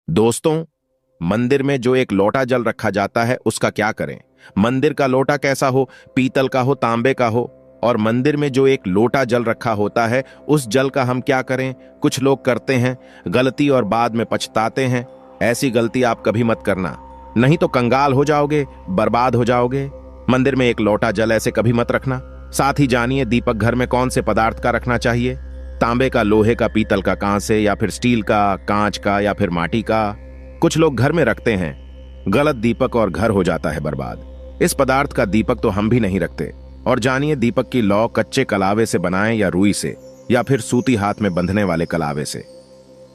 दोस्तों, मंदिर में जो एक लोटा जल रखा जाता है उसका क्या करें। मंदिर का लोटा कैसा हो, पीतल का हो, तांबे का हो, और मंदिर में जो एक लोटा जल रखा होता है उस जल का हम क्या करें। कुछ लोग करते हैं गलती और बाद में पछताते हैं। ऐसी गलती आप कभी मत करना, नहीं तो कंगाल हो जाओगे, बर्बाद हो जाओगे। मंदिर में एक लोटा जल ऐसे कभी मत रखना। साथ ही जानिए दीपक घर में कौन से पदार्थ का रखना चाहिए। तांबे का, लोहे का, पीतल का, कांसे या फिर स्टील का, कांच का या फिर माटी का। कुछ लोग घर में रखते हैं गलत दीपक और घर हो जाता है बर्बाद। इस पदार्थ का दीपक तो हम भी नहीं रखते। और जानिए दीपक की लौ कच्चे कलावे से बनाएं या रुई से या फिर सूती हाथ में बंधने वाले कलावे से।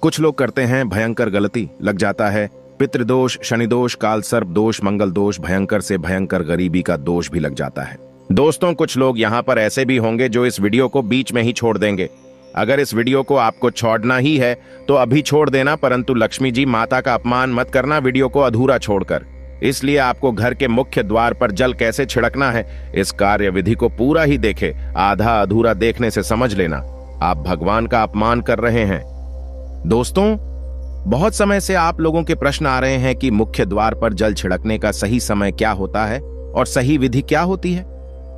कुछ लोग करते हैं भयंकर गलती, लग जाता है पितृदोष, शनिदोष, काल सर्प दोष, मंगल दोष, भयंकर से भयंकर गरीबी का दोष भी लग जाता है। दोस्तों, कुछ लोग यहाँ पर ऐसे भी होंगे जो इस वीडियो को बीच में ही छोड़ देंगे। अगर इस वीडियो को आपको छोड़ना ही है तो अभी छोड़ देना, परंतु लक्ष्मी जी माता का अपमान मत करना वीडियो को अधूरा छोड़कर। इसलिए आपको घर के मुख्य द्वार पर जल कैसे छिड़कना है इस कार्य विधि को पूरा ही देखे। आधा अधूरा देखने से समझ लेना आप भगवान का अपमान कर रहे हैं। दोस्तों, बहुत समय से आप लोगों के प्रश्न आ रहे हैं कि मुख्य द्वार पर जल छिड़कने का सही समय क्या होता है और सही विधि क्या होती है।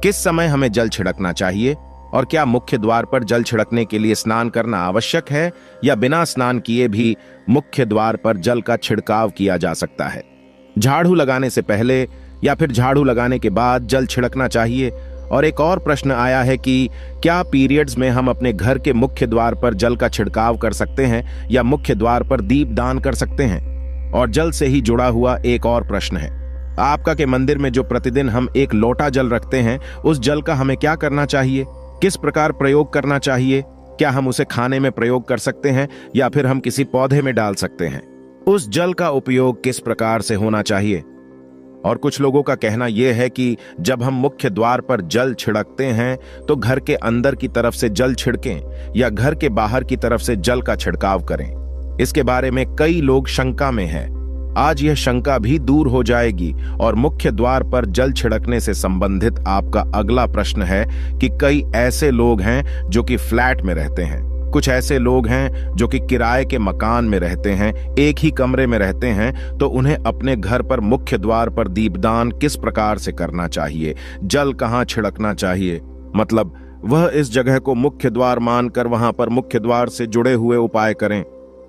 किस समय हमें जल छिड़कना चाहिए और क्या मुख्य द्वार पर जल छिड़कने के लिए स्नान करना आवश्यक है या बिना स्नान किए भी मुख्य द्वार पर जल का छिड़काव किया जा सकता है। झाड़ू लगाने से पहले या फिर झाड़ू लगाने के बाद जल छिड़कना चाहिए। और एक और प्रश्न आया है कि क्या पीरियड्स में हम अपने घर के मुख्य द्वार पर जल का छिड़काव कर सकते हैं या मुख्य द्वार पर दीप दान कर सकते हैं। और जल से ही जुड़ा हुआ एक और प्रश्न है आपका कि मंदिर में जो प्रतिदिन हम एक लोटा जल रखते हैं उस जल का हमें क्या करना चाहिए, किस प्रकार प्रयोग करना चाहिए। क्या हम उसे खाने में प्रयोग कर सकते हैं या फिर हम किसी पौधे में डाल सकते हैं। उस जल का उपयोग किस प्रकार से होना चाहिए। और कुछ लोगों का कहना यह है कि जब हम मुख्य द्वार पर जल छिड़कते हैं तो घर के अंदर की तरफ से जल छिड़कें या घर के बाहर की तरफ से जल का छिड़काव करें। इसके बारे में कई लोग शंका में हैं। आज यह शंका भी दूर हो जाएगी। और मुख्य द्वार पर जल छिड़कने से संबंधित आपका अगला प्रश्न है कि कई ऐसे लोग हैं जो कि फ्लैट में रहते हैं, कुछ ऐसे लोग हैं जो कि किराए के मकान में रहते हैं, एक ही कमरे में रहते हैं, तो उन्हें अपने घर पर मुख्य द्वार पर दीपदान किस प्रकार से करना चाहिए, जल कहाँ छिड़कना चाहिए। मतलब वह इस जगह को मुख्य द्वार मानकर वहां पर मुख्य द्वार से जुड़े हुए उपाय करें।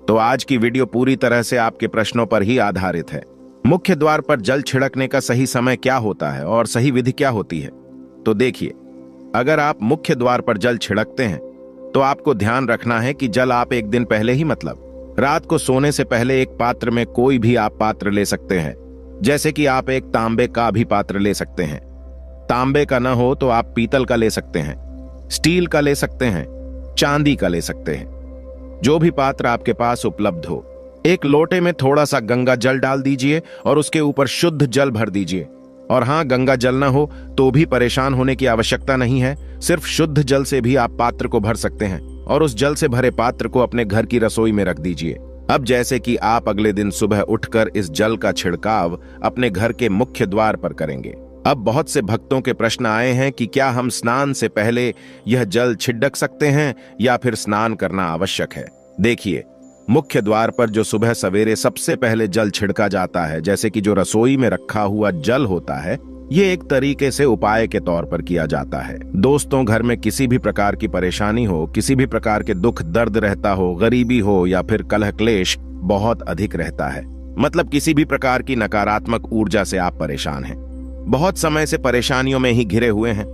तो आज की वीडियो पूरी तरह से आपके प्रश्नों पर ही आधारित है। मुख्य द्वार पर जल छिड़कने का सही समय क्या होता है और सही विधि क्या होती है। तो देखिए, अगर आप मुख्य द्वार पर जल छिड़कते हैं तो आपको ध्यान रखना है कि जल आप एक दिन पहले ही, मतलब रात को सोने से पहले, एक पात्र में कोई भी आप पात्र ले सकते हैं। जैसे कि आप एक तांबे का भी पात्र ले सकते हैं। तांबे का ना हो तो आप पीतल का ले सकते हैं, स्टील का ले सकते हैं, चांदी का ले सकते हैं, जो भी पात्र आपके पास उपलब्ध हो। एक लोटे में थोड़ा सा गंगा जल डाल दीजिए और उसके ऊपर शुद्ध जल भर दीजिए। और हाँ, गंगा जल ना हो तो भी परेशान होने की आवश्यकता नहीं है। सिर्फ शुद्ध जल से भी आप पात्र को भर सकते हैं और उस जल से भरे पात्र को अपने घर की रसोई में रख दीजिए। अब जैसे कि आप अगले दिन सुबह उठकर इस जल का छिड़काव अपने घर के मुख्य द्वार पर करेंगे। अब बहुत से भक्तों के प्रश्न आए हैं कि क्या हम स्नान से पहले यह जल छिड़क सकते हैं या फिर स्नान करना आवश्यक है। देखिए, मुख्य द्वार पर जो सुबह सवेरे सबसे पहले जल छिड़का जाता है, जैसे कि जो रसोई में रखा हुआ जल होता है, ये एक तरीके से उपाय के तौर पर किया जाता है। दोस्तों, घर में किसी भी प्रकार की परेशानी हो, किसी भी प्रकार के दुख दर्द रहता हो, गरीबी हो या फिर कलह क्लेश बहुत अधिक रहता है, मतलब किसी भी प्रकार की नकारात्मक ऊर्जा से आप परेशान हैं, बहुत समय से परेशानियों में ही घिरे हुए हैं,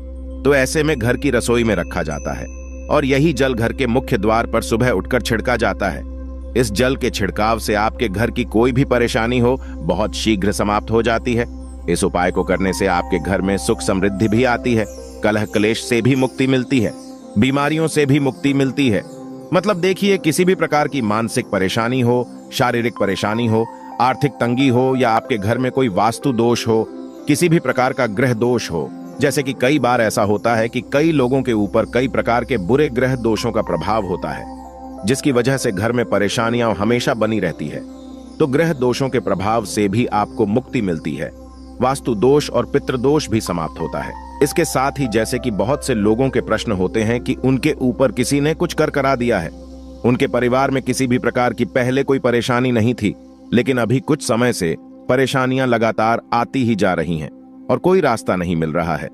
तो ऐसे में घर की रसोई में रखा जाता है और यही जल घर के मुख्य द्वार पर सुबह उठकर छिड़का जाता है। इस जल के छिड़काव से आपके घर की कोई भी परेशानी हो बहुत शीघ्र समाप्त हो जाती है। इस उपाय को करने से आपके घर में सुख समृद्धि भी आती है, कलह क्लेश से भी मुक्ति मिलती है, बीमारियों से भी मुक्ति मिलती है। मतलब देखिए, किसी भी प्रकार की मानसिक परेशानी हो, शारीरिक परेशानी हो, आर्थिक तंगी हो या आपके घर में कोई वास्तु दोष हो, किसी भी प्रकार का ग्रह दोष हो। जैसे कि कई बार ऐसा होता है कि कई लोगों के ऊपर कई प्रकार के बुरे ग्रह दोषों का प्रभाव होता है, जिसकी वजह से घर में परेशानियां हमेशा बनी रहती है। तो ग्रह दोषों के प्रभाव से भी आपको मुक्ति मिलती है। वास्तु दोष और पितृदोष भी समाप्त होता है। इसके साथ ही जैसे कि बहुत से लोगों के प्रश्न होते हैं कि उनके ऊपर किसी ने कुछ कर करा दिया है, उनके परिवार में किसी भी प्रकार की पहले कोई परेशानी नहीं थी, लेकिन अभी कुछ समय से परेशानियां लगातार आती ही जा रही हैं और कोई रास्ता नहीं मिल रहा है।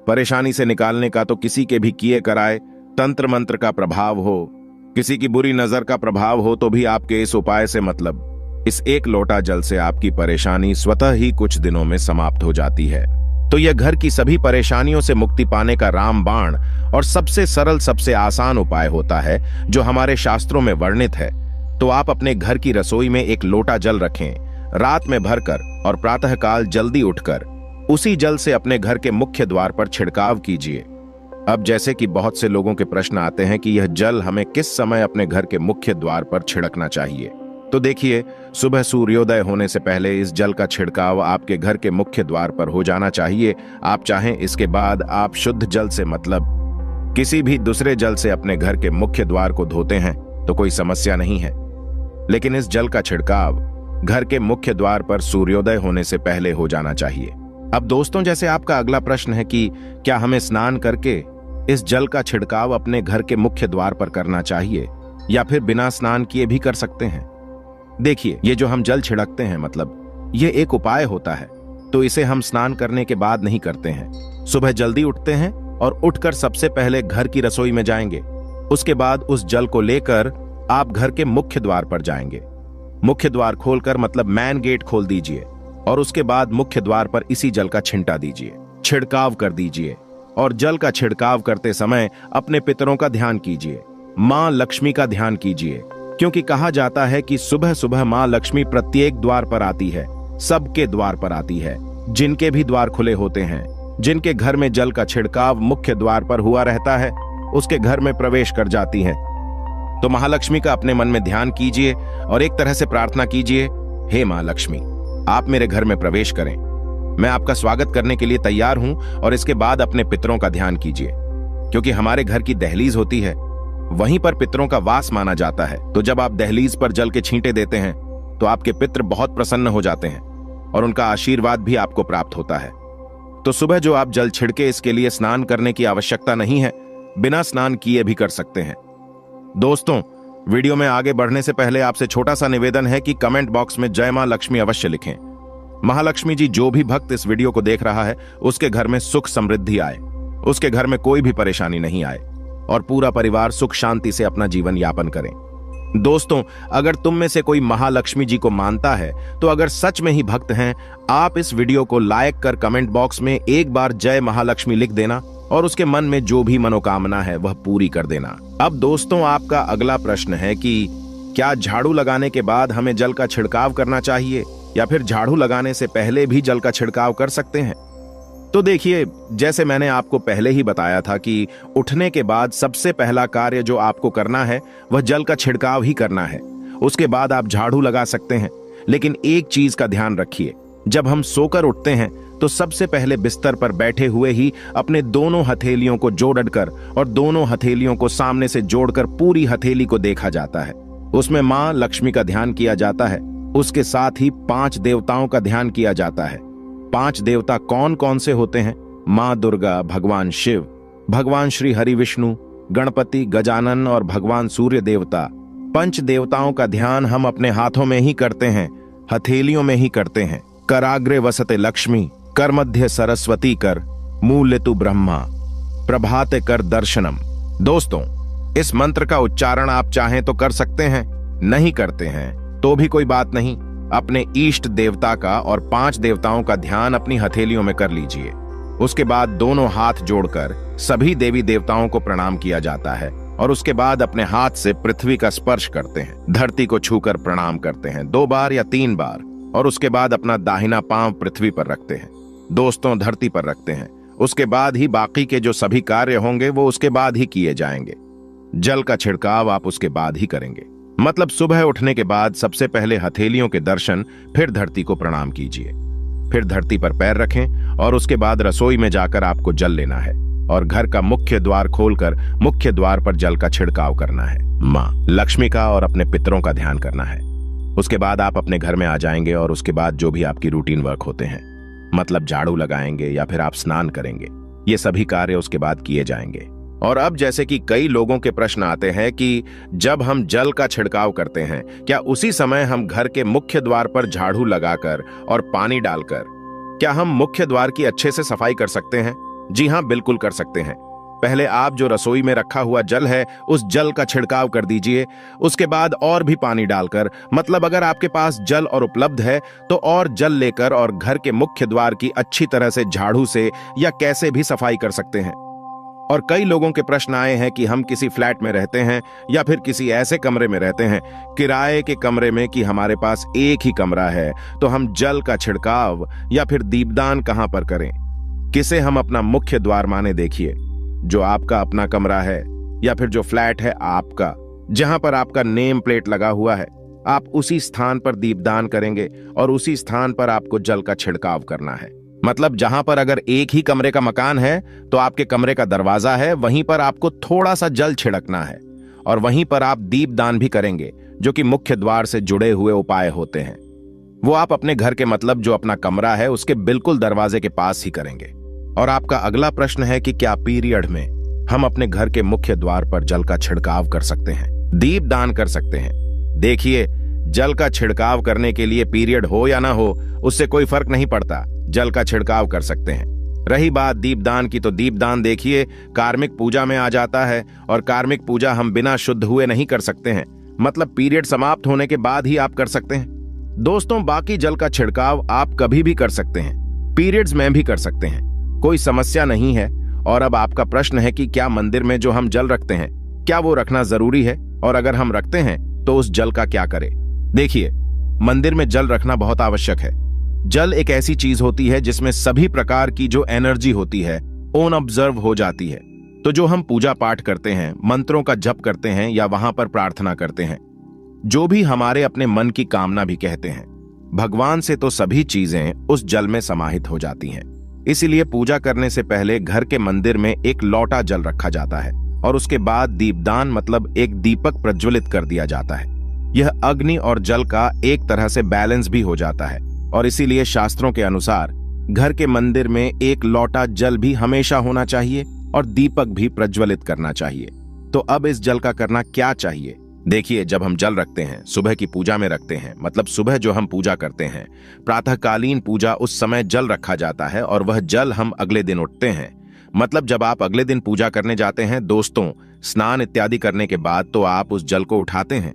परेशानी से निकालने का तो किसी के भी किए कराए तंत्र मंत्र का प्रभाव हो, किसी की बुरी नजर का प्रभाव हो, तो भी आपके इस उपाय से मतलब इस एक लोटा जल से आपकी परेशानी स्वतः ही कुछ दिनों में समाप्त हो जाती है। तो यह घर की सभी परेशानियों से मुक्ति पाने का रामबाण और सबसे सरल, सबसे आसान उपाय होता है जो हमारे शास्त्रों में वर्णित है। तो आप अपने घर की रसोई में एक लोटा जल रखें, रात में भरकर और प्रातःकाल जल्दी उठकर उसी जल से अपने घर के मुख्य द्वार पर छिड़काव कीजिए। अब जैसे कि बहुत से लोगों के प्रश्न आते हैं कि यह जल हमें किस समय अपने घर के मुख्य द्वार पर छिड़कना चाहिए, तो देखिए, सुबह सूर्योदय होने से पहले इस जल का छिड़काव आपके घर के मुख्य द्वार पर हो जाना चाहिए। आप चाहें इसके बाद आप शुद्ध जल से मतलब किसी भी दूसरे जल से अपने घर के मुख्य द्वार को धोते हैं तो कोई समस्या नहीं है, लेकिन इस जल का छिड़काव घर के मुख्य द्वार पर सूर्योदय होने से पहले हो जाना चाहिए। अब दोस्तों, जैसे आपका अगला प्रश्न है कि क्या हमें स्नान करके इस जल का छिड़काव अपने घर के मुख्य द्वार पर करना चाहिए या फिर बिना स्नान किए भी कर सकते हैं। देखिए, ये जो हम जल छिड़कते हैं मतलब ये एक उपाय होता है, तो इसे हम स्नान करने के बाद नहीं करते हैं। सुबह जल्दी उठते हैं और उठकर सबसे पहले घर की रसोई में जाएंगे। उसके बाद उस जल को लेकर आप घर के मुख्य द्वार पर जाएंगे। मुख्य द्वार खोलकर मतलब मैन गेट खोल दीजिए और उसके बाद मुख्य द्वार पर इसी जल का छिंटा दीजिए, छिड़काव कर दीजिए। और जल का छिड़काव करते समय अपने पितरों का ध्यान कीजिए, मां लक्ष्मी का ध्यान कीजिए, क्योंकि कहा जाता है कि सुबह सुबह मां लक्ष्मी प्रत्येक द्वार पर आती है, सबके द्वार पर आती है। जिनके भी द्वार खुले होते हैं, जिनके घर में जल का छिड़काव मुख्य द्वार पर हुआ रहता है, उसके घर में प्रवेश कर जाती है। तो महालक्ष्मी का अपने मन में ध्यान कीजिए और एक तरह से प्रार्थना कीजिए, हे मां लक्ष्मी, आप मेरे घर में प्रवेश करें, मैं आपका स्वागत करने के लिए तैयार हूं। और इसके बाद अपने पितरों का ध्यान कीजिए, क्योंकि हमारे घर की दहलीज होती है, वहीं पर पितरों का वास माना जाता है। तो जब आप दहलीज पर जल के छींटे देते हैं तो आपके पितर बहुत प्रसन्न हो जाते हैं और उनका आशीर्वाद भी आपको प्राप्त होता है। तो सुबह जो आप जल छिड़के, इसके लिए स्नान करने की आवश्यकता नहीं है, बिना स्नान किए भी कर सकते हैं। दोस्तों, वीडियो में आगे बढ़ने से पहले आपसे छोटा सा निवेदन है कि कमेंट बॉक्स में जय मां लक्ष्मी अवश्य लिखें। महालक्ष्मी जी, जो भी भक्त इस वीडियो को देख रहा है उसके घर में सुख समृद्धि आए, उसके घर में कोई भी परेशानी नहीं आए और पूरा परिवार सुख शांति से अपना जीवन यापन करें। दोस्तों, अगर तुम में से कोई महालक्ष्मी जी को मानता है तो अगर सच में ही भक्त हैं, आप इस वीडियो को लाइक कर कमेंट बॉक्स में एक बार जय महालक्ष्मी लिख देना और उसके मन में जो भी मनोकामना है वह पूरी कर देना। अब दोस्तों, आपका अगला प्रश्न है कि क्या झाड़ू लगाने के बाद हमें जल का छिड़काव करना चाहिए या फिर झाड़ू लगाने से पहले भी जल का छिड़काव कर सकते हैं। तो देखिए, जैसे मैंने आपको पहले ही बताया था कि उठने के बाद सबसे पहला कार्य जो आपको करना है वह जल का छिड़काव ही करना है। उसके बाद आप झाड़ू लगा सकते हैं, लेकिन एक चीज का ध्यान रखिए, जब हम सोकर उठते हैं तो सबसे पहले बिस्तर पर बैठे हुए ही अपने दोनों हथेलियों को जोड़कर और दोनों हथेलियों को सामने से जोड़कर पूरी हथेली को देखा जाता है। उसमें मां लक्ष्मी का ध्यान किया जाता है, उसके साथ ही 5 देवताओं का ध्यान किया जाता है। 5 देवता कौन कौन से होते हैं? मां दुर्गा, भगवान शिव, भगवान श्री हरि विष्णु, गणपति, गजानन और भगवान सूर्य देवता। 5 देवताओं का ध्यान हम अपने हाथों में ही करते हैं, हथेलियों में ही करते हैं। कराग्रे वसते लक्ष्मी, कर मध्य सरस्वती कर, मूल्य तु ब्रह्मा, प्रभाते कर दर्शनम। दोस्तों, इस मंत्र का उच्चारण आप चाहें तो कर सकते हैं, नहीं करते हैं तो भी कोई बात नहीं। अपने इष्ट देवता का और 5 देवताओं का ध्यान अपनी हथेलियों में कर लीजिए। उसके बाद दोनों हाथ जोड़कर सभी देवी देवताओं को प्रणाम किया जाता है और उसके बाद अपने हाथ से पृथ्वी का स्पर्श करते हैं, धरती को छूकर प्रणाम करते हैं 2 बार या 3 बार और उसके बाद अपना दाहिना पांव पृथ्वी पर रखते हैं, दोस्तों धरती पर रखते हैं। उसके बाद ही बाकी के जो सभी कार्य होंगे वो उसके बाद ही किए जाएंगे। जल का छिड़काव आप उसके बाद ही करेंगे। मतलब सुबह उठने के बाद सबसे पहले हथेलियों के दर्शन, फिर धरती को प्रणाम कीजिए, फिर धरती पर पैर रखें और उसके बाद रसोई में जाकर आपको जल लेना है और घर का मुख्य द्वार खोलकर मुख्य द्वार पर जल का छिड़काव करना है। मां लक्ष्मी का और अपने पितरों का ध्यान करना है। उसके बाद आप अपने घर में आ जाएंगे और उसके बाद जो भी आपकी रूटीन वर्क होते हैं, मतलब झाड़ू लगाएंगे या फिर आप स्नान करेंगे, ये सभी कार्य उसके बाद किए जाएंगे। और अब जैसे कि कई लोगों के प्रश्न आते हैं कि जब हम जल का छिड़काव करते हैं, क्या उसी समय हम घर के मुख्य द्वार पर झाड़ू लगाकर और पानी डालकर क्या हम मुख्य द्वार की अच्छे से सफाई कर सकते हैं? जी हां, बिल्कुल कर सकते हैं। पहले आप जो रसोई में रखा हुआ जल है उस जल का छिड़काव कर दीजिए। उसके बाद और भी पानी डालकर, मतलब अगर आपके पास जल और उपलब्ध है तो और जल लेकर और घर के मुख्य द्वार की अच्छी तरह से झाड़ू से या कैसे भी सफाई कर सकते हैं। और कई लोगों के प्रश्न आए हैं कि हम किसी फ्लैट में रहते हैं या फिर किसी ऐसे कमरे में रहते हैं, किराए के कमरे में, कि हमारे पास एक ही कमरा है, तो हम जल का छिड़काव या फिर दीपदान कहां पर करें? किसे हम अपना मुख्य द्वार माने? देखिए, जो आपका अपना कमरा है या फिर जो फ्लैट है आपका, जहां पर आपका नेम प्लेट लगा हुआ है, आप उसी स्थान पर दीपदान करेंगे और उसी स्थान पर आपको जल का छिड़काव करना है। मतलब जहां पर अगर एक ही कमरे का मकान है तो आपके कमरे का दरवाजा है, वहीं पर आपको थोड़ा सा जल छिड़कना है और वहीं पर आप दीपदान भी करेंगे, जो कि मुख्य द्वार से जुड़े हुए उपाय होते हैं। वो आप अपने घर के, मतलब जो अपना कमरा है उसके बिल्कुल दरवाजे के पास ही करेंगे। और आपका अगला प्रश्न है कि क्या पीरियड में हम अपने घर के मुख्य द्वार पर जल का छिड़काव कर सकते हैं, दीपदान कर सकते हैं? देखिए, जल का छिड़काव करने के लिए पीरियड हो या ना हो उससे कोई फर्क नहीं पड़ता, जल का छिड़काव कर सकते हैं। रही बात दीपदान की, तो दीपदान देखिए कार्मिक पूजा में आ जाता है और कार्मिक पूजा हम बिना शुद्ध हुए नहीं कर सकते हैं, मतलब पीरियड समाप्त होने के बाद ही आप कर सकते हैं। दोस्तों, बाकी जल का छिड़काव आप कभी भी कर सकते हैं, पीरियड्स में भी कर सकते हैं, कोई समस्या नहीं है। और अब आपका प्रश्न है कि क्या मंदिर में जो हम जल रखते हैं क्या वो रखना जरूरी है, और अगर हम रखते हैं तो उस जल का क्या करें? देखिए, मंदिर में जल रखना बहुत आवश्यक है। जल एक ऐसी चीज होती है जिसमें सभी प्रकार की जो एनर्जी होती है ऑन ऑब्जर्व हो जाती है। तो जो हम पूजा पाठ करते हैं, मंत्रों का जप करते हैं या वहां पर प्रार्थना करते हैं, जो भी हमारे अपने मन की कामना भी कहते हैं, भगवान से तो सभी चीजें उस जल में समाहित हो जाती हैं। इसीलिए पूजा करने से पहले घर के मंदिर में एक लोटा जल रखा जाता है और उसके बाद दीपदान, मतलब एक दीपक प्रज्वलित कर दिया जाता है। यह अग्नि और जल का एक तरह से बैलेंस भी हो जाता है और इसीलिए शास्त्रों के अनुसार घर के मंदिर में एक लोटा जल भी हमेशा होना चाहिए और दीपक भी प्रज्वलित करना चाहिए। तो अब इस जल का करना क्या चाहिए? देखिए, जब हम जल रखते हैं, सुबह की पूजा में रखते हैं, मतलब सुबह जो हम पूजा करते हैं, प्रातःकालीन पूजा, उस समय जल रखा जाता है और वह जल हम अगले दिन उठते हैं, मतलब जब आप अगले दिन पूजा करने जाते हैं दोस्तों, स्नान इत्यादि करने के बाद तो आप उस जल को उठाते हैं।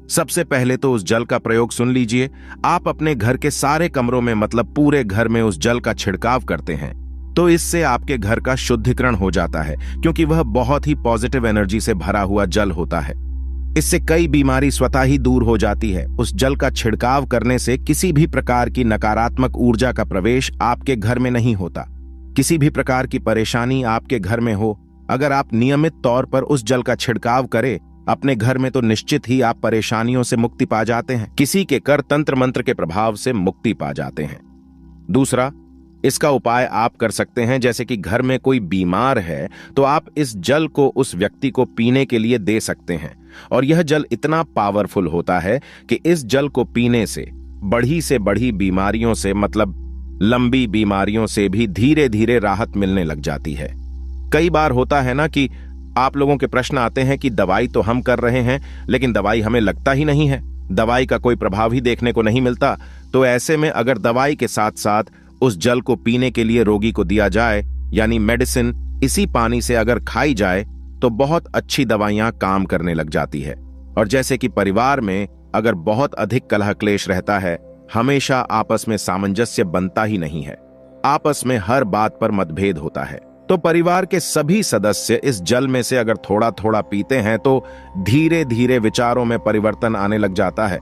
सबसे पहले तो उस जल का प्रयोग सुन लीजिए। आप अपने घर के सारे कमरों में, मतलब पूरे घर में उस जल का छिड़काव करते हैं, तो इससे आपके घर का शुद्धिकरण हो जाता है, क्योंकि वह बहुत ही पॉजिटिव एनर्जी से भरा हुआ जल होता है। इससे कई बीमारी स्वतः ही दूर हो जाती है। उस जल का छिड़काव करने से किसी भी प्रकार की नकारात्मक ऊर्जा का प्रवेश आपके घर में नहीं होता। किसी भी प्रकार की परेशानी आपके घर में हो, अगर आप नियमित तौर पर उस जल का छिड़काव करें अपने घर में, तो निश्चित ही आप परेशानियों से मुक्ति पा जाते हैं, किसी के कर तंत्र मंत्र के प्रभाव से मुक्ति पा जाते हैं। दूसरा, इसका उपाय आप कर सकते हैं, जैसे कि घर में कोई बीमार है तो आप इस जल को उस व्यक्ति को पीने के लिए दे सकते हैं। और यह जल इतना पावरफुल होता है कि इस जल को पीने से बढ़ी बीमारियों से, मतलब लंबी बीमारियों से भी धीरे धीरे राहत मिलने लग जाती है। कई बार होता है ना कि आप लोगों के प्रश्न आते हैं कि दवाई तो हम कर रहे हैं लेकिन दवाई हमें लगता ही नहीं है, दवाई का कोई प्रभाव ही देखने को नहीं मिलता। तो ऐसे में अगर दवाई के साथ साथ उस जल को पीने के लिए रोगी को दिया जाए, यानी मेडिसिन इसी पानी से अगर खाई जाए, तो बहुत अच्छी दवाइयां काम करने लग जाती है। और जैसे कि परिवार में अगर बहुत अधिक कलह क्लेश रहता है, हमेशा आपस में सामंजस्य बनता ही नहीं है, आपस में हर बात पर मतभेद होता है, तो परिवार के सभी सदस्य इस जल में से अगर थोड़ा थोड़ा पीते हैं तो धीरे धीरे विचारों में परिवर्तन आने लग जाता है।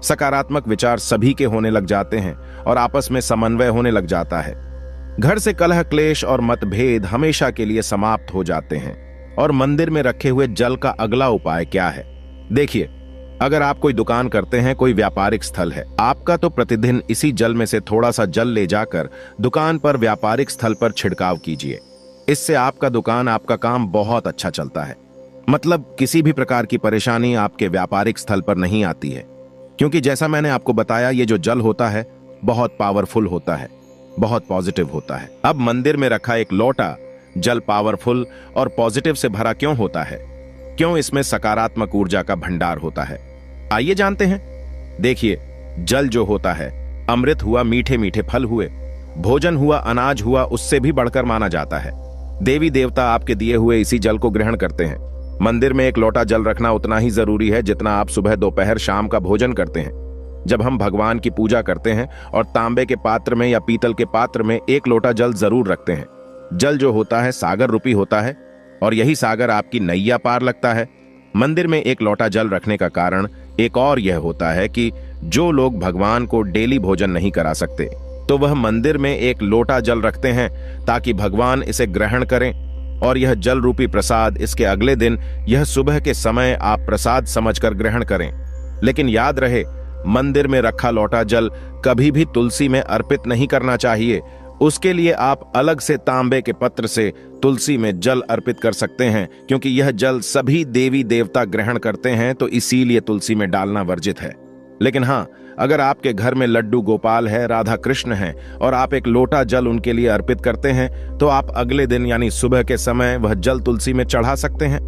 सकारात्मक विचार सभी के होने लग जाते हैं और आपस में समन्वय होने लग जाता है। घर से कलह क्लेश और मतभेद हमेशा के लिए समाप्त हो जाते हैं। और मंदिर में रखे हुए जल का अगला उपाय क्या है? देखिए, अगर आप कोई दुकान करते हैं, कोई व्यापारिक स्थल है आपका, तो प्रतिदिन इसी जल में से थोड़ा सा जल ले जाकर दुकान पर, व्यापारिक स्थल पर छिड़काव कीजिए। इससे आपका दुकान, आपका काम बहुत अच्छा चलता है, मतलब किसी भी प्रकार की परेशानी आपके व्यापारिक स्थल पर नहीं आती है, क्योंकि जैसा मैंने आपको बताया, ये जो जल होता है बहुत पावरफुल होता है, बहुत पॉजिटिव होता है। अब मंदिर में रखा एक लोटा जल पावरफुल और पॉजिटिव से भरा क्यों होता है? क्यों इसमें सकारात्मक ऊर्जा का भंडार होता है? आइए जानते हैं। देखिए, जल जो होता है, अमृत हुआ, मीठे मीठे फल हुए, भोजन हुआ, अनाज हुआ, उससे भी बढ़कर माना जाता है। देवी देवता आपके दिए हुए इसी जल को ग्रहण करते हैं। मंदिर में एक लोटा जल रखना उतना ही जरूरी है जितना आप सुबह, दोपहर, शाम का भोजन करते हैं। जब हम भगवान की पूजा करते हैं और तांबे के पात्र में या पीतल के पात्र में एक लोटा जल जरूर रखते हैं। जल जो होता है सागर रूपी होता है और यही सागर आपकी नैया पार लगता है। मंदिर में एक लोटा जल रखने का कारण एक और यह होता है कि जो लोग भगवान को डेली भोजन नहीं करा सकते तो वह मंदिर में एक लोटा जल रखते हैं ताकि भगवान इसे ग्रहण करें और यह जल रूपी प्रसाद इसके अगले दिन, यह सुबह के समय आप प्रसाद समझकर ग्रहण करें। लेकिन याद रहे, मंदिर में रखा लोटा जल कभी भी तुलसी में अर्पित नहीं करना चाहिए। उसके लिए आप अलग से तांबे के पत्र से तुलसी में जल अर्पित कर सकते हैं, क्योंकि यह जल सभी देवी देवता ग्रहण करते हैं, तो इसीलिए तुलसी में डालना वर्जित है। लेकिन हाँ, अगर आपके घर में लड्डू गोपाल है, राधा कृष्ण है और आप एक लोटा जल उनके लिए अर्पित करते हैं, तो आप अगले दिन यानी सुबह के समय वह जल तुलसी में चढ़ा सकते हैं।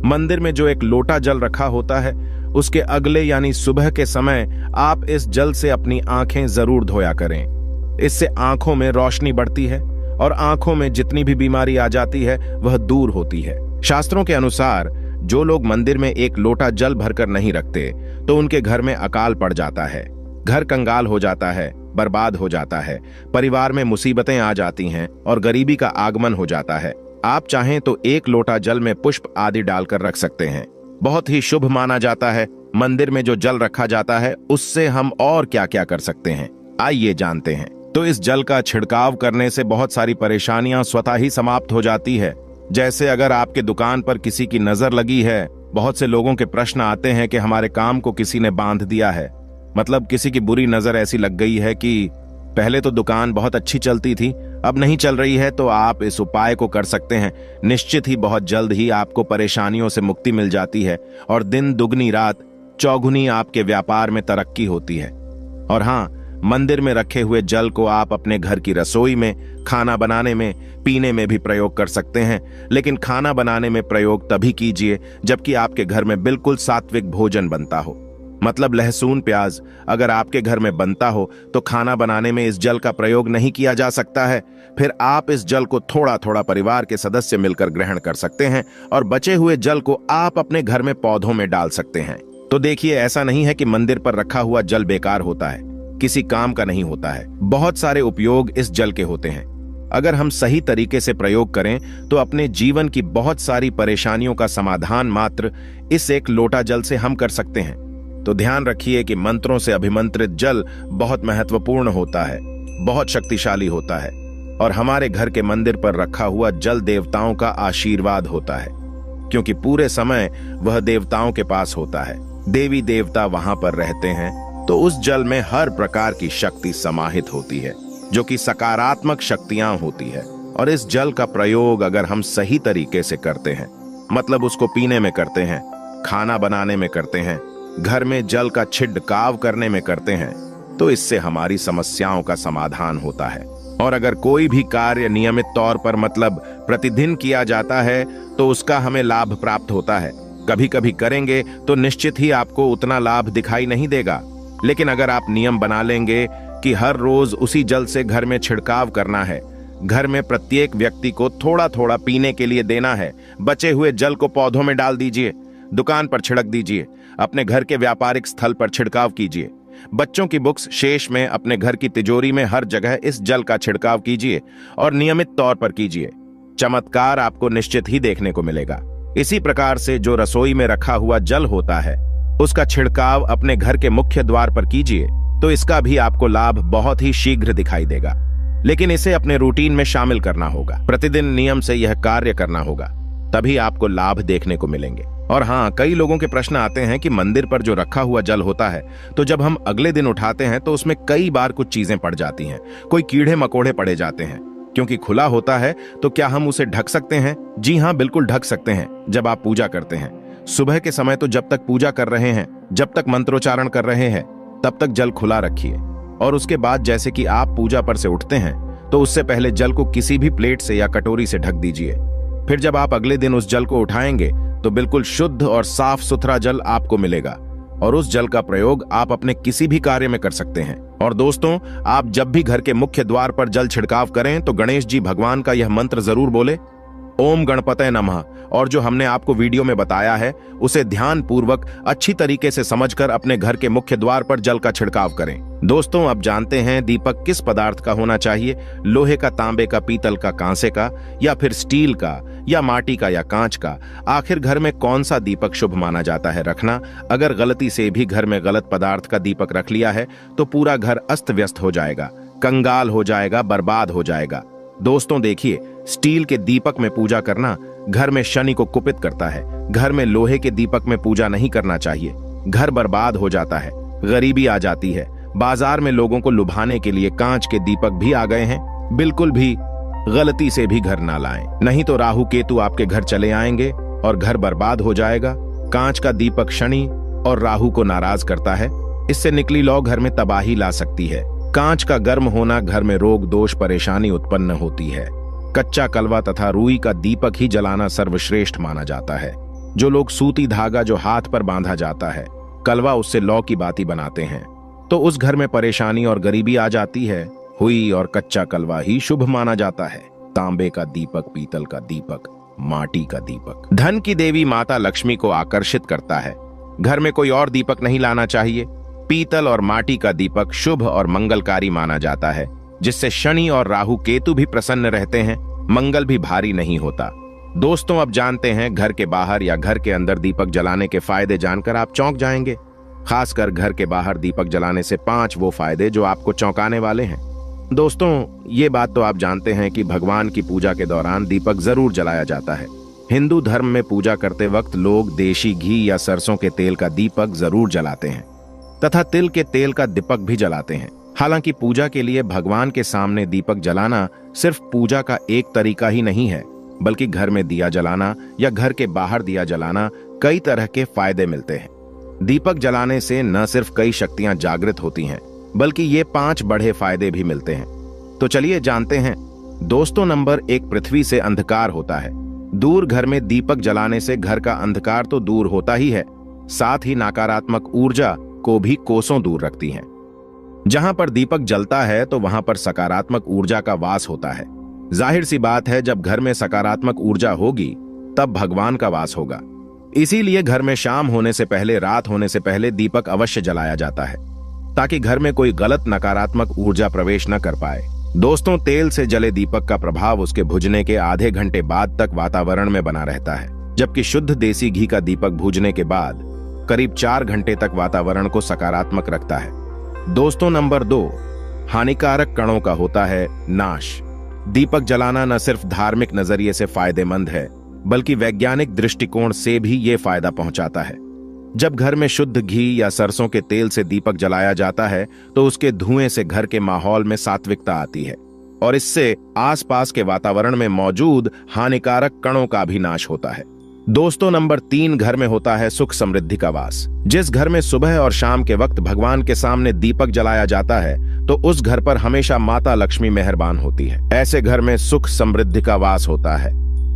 मंदिर में जो एक लोटा जल रखा होता है, उसके अगले यानी सुबह के समय आप इस जल से अपनी आंखें जरूर धोया करें। इससे आंखों में रोशनी बढ़ती है और आंखों में जितनी भी बीमारी आ जाती है वह दूर होती है। शास्त्रों के अनुसार जो लोग मंदिर में एक लोटा जल भरकर नहीं रखते तो उनके घर में अकाल पड़ जाता है, घर कंगाल हो जाता है, बर्बाद हो जाता है, परिवार में मुसीबतें आ जाती हैं और गरीबी का आगमन हो जाता है। आप चाहें तो एक लोटा जल में पुष्प आदि डालकर रख सकते हैं, बहुत ही शुभ माना जाता है। मंदिर में जो जल रखा जाता है उससे हम और क्या क्या कर सकते हैं, आइए जानते हैं। तो इस जल का छिड़काव करने से बहुत सारी परेशानियां स्वतः ही समाप्त हो जाती है। जैसे अगर आपके दुकान पर किसी की नजर लगी है, बहुत से लोगों के प्रश्न आते हैं कि हमारे काम को किसी ने बांध दिया है, मतलब किसी की बुरी नजर ऐसी लग गई है कि पहले तो दुकान बहुत अच्छी चलती थी, अब नहीं चल रही है, तो आप इस उपाय को कर सकते हैं। निश्चित ही बहुत जल्द ही आपको परेशानियों से मुक्ति मिल जाती है और दिन दुगनी रात चौगुनी आपके व्यापार में तरक्की होती है। और हाँ, मंदिर में रखे हुए जल को आप अपने घर की रसोई में, खाना बनाने में, पीने में भी प्रयोग कर सकते हैं। लेकिन खाना बनाने में प्रयोग तभी कीजिए जबकि आपके घर में बिल्कुल सात्विक भोजन बनता हो, मतलब लहसुन प्याज अगर आपके घर में बनता हो तो खाना बनाने में इस जल का प्रयोग नहीं किया जा सकता है। फिर आप इस जल को थोड़ा थोड़ा परिवार के सदस्य मिलकर ग्रहण कर सकते हैं और बचे हुए जल को आप अपने घर में पौधों में डाल सकते हैं। तो देखिए, ऐसा नहीं है कि मंदिर पर रखा हुआ जल बेकार होता है, किसी काम का नहीं होता है। बहुत सारे उपयोग इस जल के होते हैं। अगर हम सही तरीके से प्रयोग करें तो अपने जीवन की बहुत सारी परेशानियों का समाधान मात्र इस एक लोटा जल से हम कर सकते हैं। तो ध्यान रखिए कि मंत्रों से अभिमंत्रित जल बहुत महत्वपूर्ण होता है, बहुत शक्तिशाली होता है और हमारे घर के मंदिर पर रखा हुआ जल देवताओं का आशीर्वाद होता है, क्योंकि पूरे समय वह देवताओं के पास होता है। देवी देवता वहां पर रहते हैं, तो उस जल में हर प्रकार की शक्ति समाहित होती है, जो कि सकारात्मक शक्तियां होती है। और इस जल का प्रयोग अगर हम सही तरीके से करते हैं, मतलब उसको पीने में करते हैं, खाना बनाने में करते हैं, घर में जल का छिड़काव करने में करते हैं, तो इससे हमारी समस्याओं का समाधान होता है। और अगर कोई भी कार्य नियमित तौर पर, मतलब प्रतिदिन किया जाता है, तो उसका हमें लाभ प्राप्त होता है। कभी कभी करेंगे तो निश्चित ही आपको उतना लाभ दिखाई नहीं देगा, लेकिन अगर आप नियम बना लेंगे कि हर रोज उसी जल से घर में छिड़काव करना है, घर में प्रत्येक व्यक्ति को थोड़ा थोड़ा पीने के लिए देना है, बचे हुए जल को पौधों में डाल दीजिए, दुकान पर छिड़क दीजिए, अपने घर के व्यापारिक स्थल पर छिड़काव कीजिए, बच्चों की बुक्स शेष में, अपने घर की तिजोरी में, हर जगह इस जल का छिड़काव कीजिए और नियमित तौर पर कीजिए। चमत्कार आपको निश्चित ही देखने को मिलेगा। इसी प्रकार से जो रसोई में रखा हुआ जल होता है, उसका छिड़काव अपने घर के मुख्य द्वार पर कीजिए, तो इसका भी आपको लाभ बहुत ही शीघ्र दिखाई देगा। लेकिन इसे अपने रूटीन में शामिल करना होगा, प्रतिदिन नियम से यह कार्य करना होगा, तभी आपको लाभ देखने को मिलेंगे। और हाँ, कई लोगों के प्रश्न आते हैं कि मंदिर पर जो रखा हुआ जल होता है, तो जब हम अगले दिन उठाते हैं तो उसमें कई बार कुछ चीजें पड़ जाती हैं, कोई कीड़े मकोड़े पड़े जाते हैं। क्योंकि खुला होता है तो क्या हम उसे ढक सकते हैं? जी हाँ, बिल्कुल ढक सकते हैं। जब आप पूजा करते हैं सुबह के समय, तो जब तक पूजा कर रहे हैं, जब तक मंत्रोच्चारण कर रहे हैं, तब तक जल खुला रखिए। और उसके बाद जैसे कि आप पूजा पर से उठते हैं तो उससे पहले जल को किसी भी प्लेट से या कटोरी से ढक दीजिए। फिर जब आप अगले दिन उस जल को उठाएंगे तो बिल्कुल शुद्ध और साफ सुथरा जल आपको मिलेगा और उस जल का प्रयोग आप अपने किसी भी कार्य में कर सकते हैं। और दोस्तों, आप जब भी घर के मुख्य द्वार पर जल छिड़काव करें तो गणेश जी भगवान का यह मंत्र जरूर बोले, ओम गणपतये नमः। और जो हमने आपको वीडियो में बताया है उसे ध्यान पूर्वक अच्छी तरीके से समझकर अपने घर के मुख्य द्वार पर जल का छिड़काव करें। दोस्तों, अब जानते हैं दीपक किस पदार्थ का होना चाहिए, लोहे का, तांबे का, पीतल का, कांसे का, या फिर स्टील का, या माटी का, या कांच का। आखिर घर में कौन सा दीपक शुभ माना जाता है रखना? अगर गलती से भी घर में गलत पदार्थ का दीपक रख लिया है तो पूरा घर अस्त व्यस्त हो जाएगा, कंगाल हो जाएगा, बर्बाद हो जाएगा। दोस्तों देखिए, स्टील के दीपक में पूजा करना घर में शनि को कुपित करता है। घर में लोहे के दीपक में पूजा नहीं करना चाहिए, घर बर्बाद हो जाता है, गरीबी आ जाती है। बाजार में लोगों को लुभाने के लिए कांच के दीपक भी आ गए हैं, बिल्कुल भी गलती से भी घर ना लाएं, नहीं तो राहु केतु आपके घर चले आएंगे और घर बर्बाद हो जाएगा। कांच का दीपक शनि और राहु को नाराज करता है, इससे निकली लौ घर में तबाही ला सकती है। कांच का गर्म होना घर में रोग दोष परेशानी उत्पन्न होती है। कच्चा कलवा तथा रुई का दीपक ही जलाना सर्वश्रेष्ठ माना जाता है। जो लोग सूती धागा जो हाथ पर बांधा जाता है, कलवा उससे लौ की बाती बनाते हैं, तो उस घर में परेशानी और गरीबी आ जाती है। हुई और कच्चा कलवा ही शुभ माना जाता है। तांबे का दीपक, पीतल का दीपक, माटी का दीपक धन की देवी माता लक्ष्मी को आकर्षित करता है। घर में कोई और दीपक नहीं लाना चाहिए। पीतल और माटी का दीपक शुभ और मंगलकारी माना जाता है, जिससे शनि और राहु केतु भी प्रसन्न रहते हैं, मंगल भी भारी नहीं होता। दोस्तों, अब जानते हैं घर के बाहर या घर के अंदर दीपक जलाने के फायदे जानकर आप चौंक जाएंगे। खासकर घर के बाहर दीपक जलाने से 5 वो फायदे जो आपको चौंकाने वाले हैं। दोस्तों, ये बात तो आप जानते हैं कि भगवान की पूजा के दौरान दीपक जरूर जलाया जाता है। हिंदू धर्म में पूजा करते वक्त लोग देशी घी या सरसों के तेल का दीपक जरूर जलाते हैं तथा तिल के तेल का दीपक भी जलाते हैं। हालांकि पूजा के लिए भगवान के सामने दीपक जलाना सिर्फ पूजा का एक तरीका ही नहीं है, बल्कि घर में दिया जलाना या घर के बाहर दिया जलाना कई तरह के फायदे मिलते हैं। दीपक जलाने से न सिर्फ कई शक्तियां जागृत होती हैं, बल्कि ये 5 बड़े फायदे भी मिलते हैं। तो चलिए जानते हैं। दोस्तों, नंबर 1, पृथ्वी से अंधकार होता है। दूर घर में दीपक जलाने से घर का अंधकार तो दूर होता ही है, साथ ही नकारात्मक ऊर्जा को भी कोसों दूर रखती हैं। जहां पर दीपक जलता है तो वहां पर सकारात्मक ऊर्जा का वास होता है। जाहिर सी बात है, जब घर में सकारात्मक ऊर्जा होगी तब भगवान का वास होगा। इसीलिए घर में शाम होने से पहले, रात होने से पहले दीपक अवश्य जलाया जाता है, ताकि घर में कोई गलत नकारात्मक ऊर्जा प्रवेश न कर पाए। दोस्तों, तेल से जले दीपक का प्रभाव उसके भुजने के आधे घंटे बाद तक वातावरण में बना रहता है, जबकि शुद्ध देसी घी का दीपक भूजने के बाद करीब 4 घंटे तक वातावरण को सकारात्मक रखता है। दोस्तों, नंबर 2, हानिकारक कणों का होता है नाश। दीपक जलाना न सिर्फ धार्मिक नजरिए से फायदेमंद है, बल्कि वैज्ञानिक दृष्टिकोण से भी ये फायदा पहुंचाता है। जब घर में शुद्ध घी या सरसों के तेल से दीपक जलाया जाता है तो उसके धुएं से घर के माहौल में सात्विकता आती है और इससे आसपास के वातावरण में मौजूद हानिकारक कणों का भी नाश होता है। दोस्तों, नंबर 3, घर में होता है सुख समृद्धि का वास। जिस घर में सुबह और शाम के वक्त भगवान के सामने दीपक जलाया जाता है तो उस घर पर हमेशा माता लक्ष्मी मेहरबान होती है। ऐसे घर में सुख समृद्धि का वास होता है।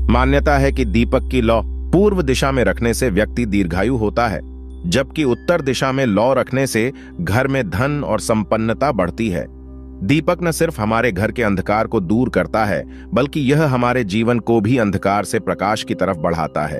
मान्यता है कि दीपक की लौ पूर्व दिशा में रखने से व्यक्ति दीर्घायु होता है, जबकि उत्तर दिशा में लौ रखने से घर में धन और संपन्नता बढ़ती है। दीपक न सिर्फ हमारे घर के अंधकार को दूर करता है, बल्कि यह हमारे जीवन को भी अंधकार से प्रकाश की तरफ बढ़ाता है।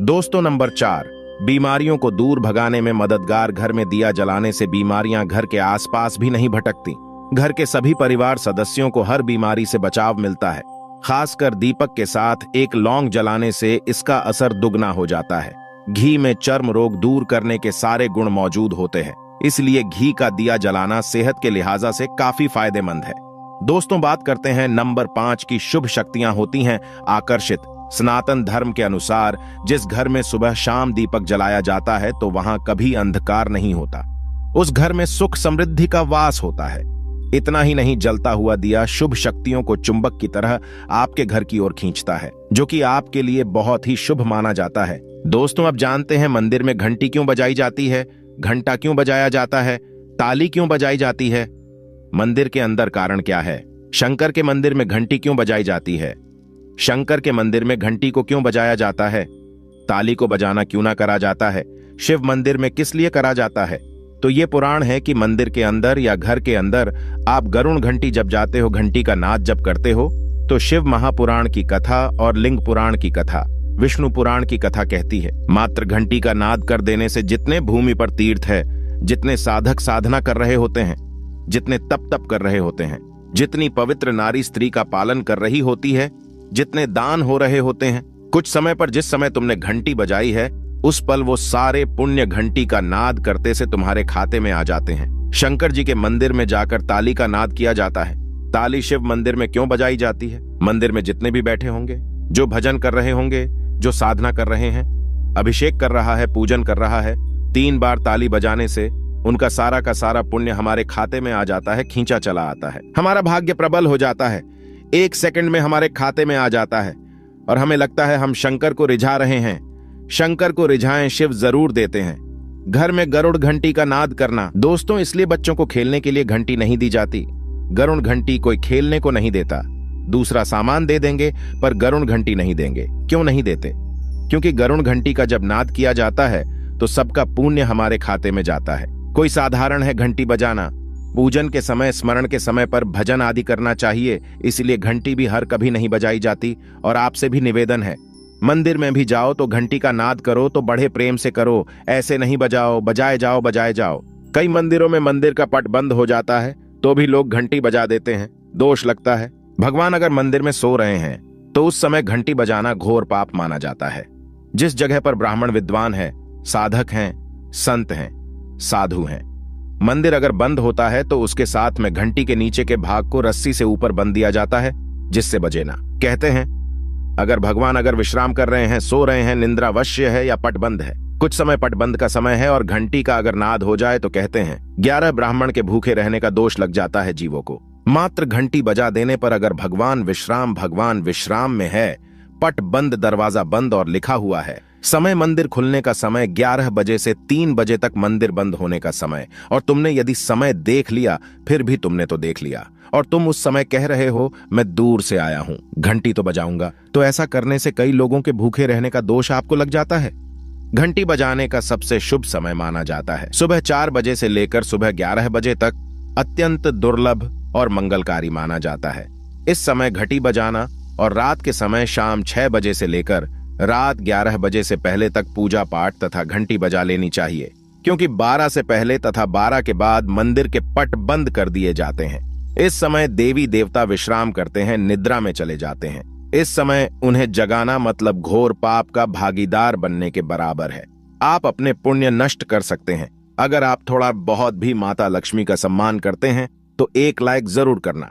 दोस्तों, नंबर 4, बीमारियों को दूर भगाने में मददगार। घर में दिया जलाने से बीमारियां घर के आसपास भी नहीं भटकती। घर के सभी परिवार सदस्यों को हर बीमारी से बचाव मिलता है। खासकर दीपक के साथ एक लौंग जलाने से इसका असर दुगना हो जाता है। घी में चर्म रोग दूर करने के सारे गुण मौजूद होते हैं, इसलिए घी का दिया जलाना सेहत के लिहाजा से काफी फायदेमंद है। दोस्तों, बात करते हैं नंबर 5 की। शुभ शक्तियां होती हैं आकर्षित। सनातन धर्म के अनुसार जिस घर में सुबह शाम दीपक जलाया जाता है तो वहां कभी अंधकार नहीं होता। उस घर में सुख समृद्धि का वास होता है। इतना ही नहीं, जलता हुआ दिया शुभ शक्तियों को चुंबक की तरह आपके घर की ओर खींचता है, जो कि आपके लिए बहुत ही शुभ माना जाता है। दोस्तों, अब जानते हैं मंदिर में घंटी क्यों बजाई जाती है, घंटा क्यों बजाया जाता है, ताली क्यों बजाई जाती है। मंदिर के अंदर कारण क्या है? शंकर के मंदिर में घंटी क्यों बजाई जाती है? शंकर के मंदिर में घंटी को क्यों बजाया जाता है? ताली को बजाना क्यों ना करा जाता है? शिव मंदिर में किस लिए करा जाता है? तो ये पुराण है कि मंदिर के अंदर या घर के अंदर आप गरुण घंटी जब जाते हो, घंटी का नाद जब करते हो, तो शिव महापुराण की कथा और लिंग पुराण की कथा, विष्णु पुराण की कथा कहती है मात्र घंटी का नाद कर देने से जितने भूमि पर तीर्थ है, जितने साधक साधना कर रहे होते हैं, जितने तप कर रहे होते हैं, जितनी पवित्र नारी स्त्री का पालन कर रही होती है, जितने दान हो रहे होते हैं, कुछ समय पर जिस समय तुमने घंटी बजाई है उस पल वो सारे पुण्य घंटी का नाद करते से तुम्हारे खाते में आ जाते हैं। शंकर जी के मंदिर में जाकर ताली का नाद किया जाता है। ताली शिव मंदिर में क्यों बजाई जाती है? मंदिर में जितने भी बैठे होंगे, जो भजन कर रहे होंगे, जो साधना कर रहे हैं, अभिषेक कर रहा है, पूजन कर रहा है, 3 बार ताली बजाने से उनका सारा का सारा पुण्य हमारे खाते में आ जाता है, खींचा चला आता है। हमारा भाग्य प्रबल हो जाता है, 1 सेकंड में हमारे खाते में आ जाता है और हमें लगता है हम शंकर को रिझा रहे हैं। शंकर को रिझाएं, शिव जरूर देते हैं। घर में गरुड़ घंटी का नाद करना। दोस्तों, इसलिए बच्चों को खेलने के लिए घंटी नहीं दी जाती। गरुड़ घंटी कोई खेलने को नहीं देता। दूसरा सामान दे देंगे पर गरुड़ घंटी नहीं देंगे। क्यों नहीं देते? क्योंकि गरुड़ घंटी का जब नाद किया जाता है तो सबका पुण्य हमारे खाते में जाता है। कोई साधारण है घंटी बजाना? पूजन के समय, स्मरण के समय पर भजन आदि करना चाहिए, इसलिए घंटी भी हर कभी नहीं बजाई जाती। और आपसे भी निवेदन है, मंदिर में भी जाओ तो घंटी का नाद करो तो बड़े प्रेम से करो, ऐसे नहीं बजाओ, बजाए जाओ बजाए जाओ। कई मंदिरों में मंदिर का पट बंद हो जाता है तो भी लोग घंटी बजा देते हैं, दोष लगता है। भगवान अगर मंदिर में सो रहे हैं तो उस समय घंटी बजाना घोर पाप माना जाता है। जिस जगह पर ब्राह्मण विद्वान है, साधक हैं, संत हैं, साधु हैं, मंदिर अगर बंद होता है तो उसके साथ में घंटी के नीचे के भाग को रस्सी से ऊपर बंध दिया जाता है जिससे बजे ना। कहते हैं अगर भगवान विश्राम कर रहे हैं, सो रहे हैं, निंद्रावश्य है या पटबंद है, कुछ समय पटबंद का समय है और घंटी का अगर नाद हो जाए तो कहते हैं 11 ब्राह्मण के भूखे रहने का दोष लग जाता है जीवों को। मात्र घंटी बजा देने पर अगर भगवान विश्राम में है, पट बंद, दरवाजा बंद और लिखा हुआ है समय मंदिर खुलने का समय 11 बजे से 3 बजे तक मंदिर बंद होने का समय, और तुमने यदि समय देख लिया फिर भी तुमने तो देख लिया और तुम उस समय कह रहे हो मैं दूर से आया हूं, घंटी तो बजाऊंगा, तो ऐसा करने से कई लोगों के भूखे रहने का दोष आपको लग जाता है। घंटी बजाने का सबसे शुभ समय माना जाता है सुबह 4 बजे से लेकर सुबह 11 बजे तक अत्यंत दुर्लभ और मंगलकारी माना जाता है। इस समय घंटी बजाना और रात के समय शाम 6 बजे से लेकर रात 11 बजे से पहले तक पूजा पाठ तथा घंटी बजा लेनी चाहिए, क्योंकि 12 से पहले तथा 12 के बाद मंदिर के पट बंद कर दिए जाते हैं। इस समय देवी देवता विश्राम करते हैं, निद्रा में चले जाते हैं। इस समय उन्हें जगाना मतलब घोर पाप का भागीदार बनने के बराबर है। आप अपने पुण्य नष्ट कर सकते हैं। अगर आप थोड़ा बहुत भी माता लक्ष्मी का सम्मान करते हैं तो 1 लाइक जरूर करना।